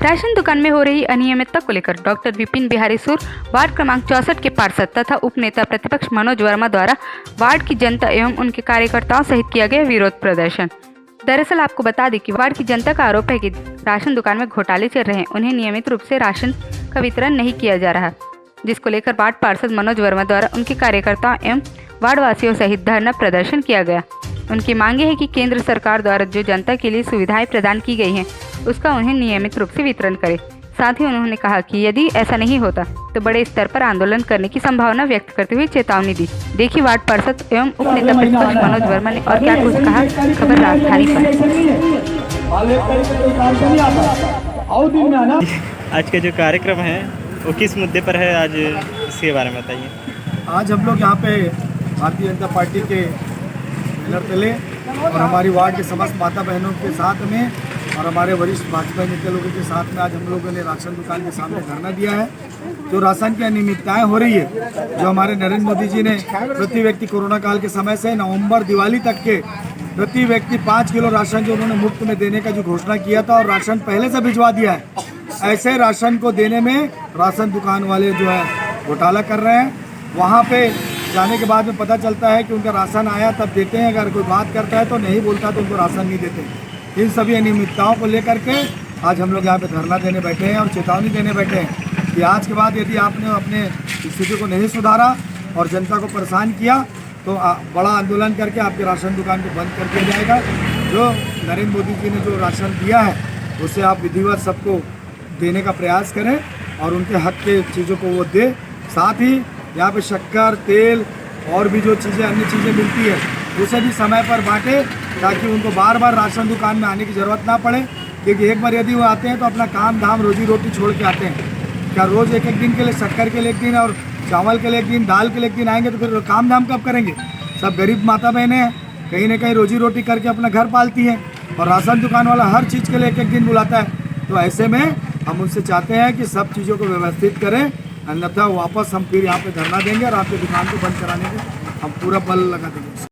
Ration दुकान में हो रही अनियमितता को लेकर डॉक्टर विपिन बिहारी सुर, वार्ड क्रमांक 64 के पार्षद तथा उपनेता प्रतिपक्ष मनोज वर्मा द्वारा वार्ड की जनता एवं उनके कार्यकर्ताओं सहित किया गया विरोध प्रदर्शन। दरअसल आपको बता दें कि वार्ड की जनता का आरोप है कि राशन दुकान में घोटाले चल रहे हैं, उन्हें नियमित रूप से राशन का वितरण नहीं किया जा रहा, जिसको लेकर वार्ड पार्षद मनोज वर्मा द्वारा उनके कार्यकर्ताओं एवं वार्ड वासियों सहित धरना प्रदर्शन किया गया। उनकी मांगे है कि केंद्र सरकार द्वारा जो जनता के लिए सुविधाएं प्रदान की गई हैं, उसका उन्हें नियमित रूप से वितरण करे। साथ ही उन्होंने कहा कि यदि ऐसा नहीं होता तो बड़े स्तर पर आंदोलन करने की संभावना व्यक्त करते हुए चेतावनी दी। देखिए वार्ड पार्षद एवं उपनेता प्रतिपक्ष मनोज वर्मा ने और क्या कुछ कहा खबर राजधानी पर। आज का जो कार्यक्रम है वो किस मुद्दे पर है, आज इसके बारे में बताइए। आज हम लोग यहाँ पे भारतीय जनता पार्टी के बैनर तले और हमारी वार्ड के समस्त माता बहनों के साथ में और हमारे वरिष्ठ भाजपा नेता लोगों के साथ में आज हम लोगों ने राशन दुकान के सामने धरना दिया है। जो राशन की अनियमितताएं हो रही है, जो हमारे नरेंद्र मोदी जी ने प्रति व्यक्ति कोरोना काल के समय से नवंबर दिवाली तक के प्रति व्यक्ति 5 किलो राशन जो उन्होंने मुफ्त में देने का जो घोषणा किया था और राशन पहले से भिजवा दिया है, ऐसे राशन को देने में राशन दुकान वाले जो है घोटाला कर रहे हैं। वहाँ पे जाने के बाद में पता चलता है कि उनका राशन आया तब देते हैं, अगर कोई बात करता है तो नहीं बोलता तो उनको राशन नहीं देते। इन सभी अनियमितताओं को लेकर के आज हम लोग यहाँ पे धरना देने बैठे हैं और चेतावनी देने बैठे हैं कि आज के बाद यदि आपने अपने स्थिति को नहीं सुधारा और जनता को परेशान किया तो बड़ा आंदोलन करके आपके राशन दुकान को बंद कर दिया जाएगा। जो नरेंद्र मोदी जी ने जो राशन दिया है उसे आप विधिवत सबको देने का प्रयास करें और उनके हक के चीज़ों को वो दे। साथ ही यहाँ पे शक्कर, तेल और भी जो चीज़ें अन्य चीज़ें मिलती है उसे भी समय पर बांटे ताकि उनको बार बार राशन दुकान में आने की ज़रूरत ना पड़े। क्योंकि एक बार यदि वो आते हैं तो अपना काम धाम रोजी रोटी छोड़ के आते हैं। क्या रोज़ एक एक दिन के लिए शक्कर के लिए एक दिन और चावल के लिए एक दिन, दाल के लिए एक दिन आएंगे तो फिर काम धाम कब करेंगे? सब गरीब माता बहनें हैं, कहीं ना कहीं रोजी रोटी करके अपना घर पालती हैं और राशन दुकान वाला हर चीज़ के लिए एक एक दिन बुलाता है। तो ऐसे में हम उनसे चाहते हैं कि सब चीज़ों को व्यवस्थित करें, अन्यथा वापस हम फिर यहाँ पे धरना देंगे और आपके दुकान को बंद कराने के हम पूरा बल लगा देंगे।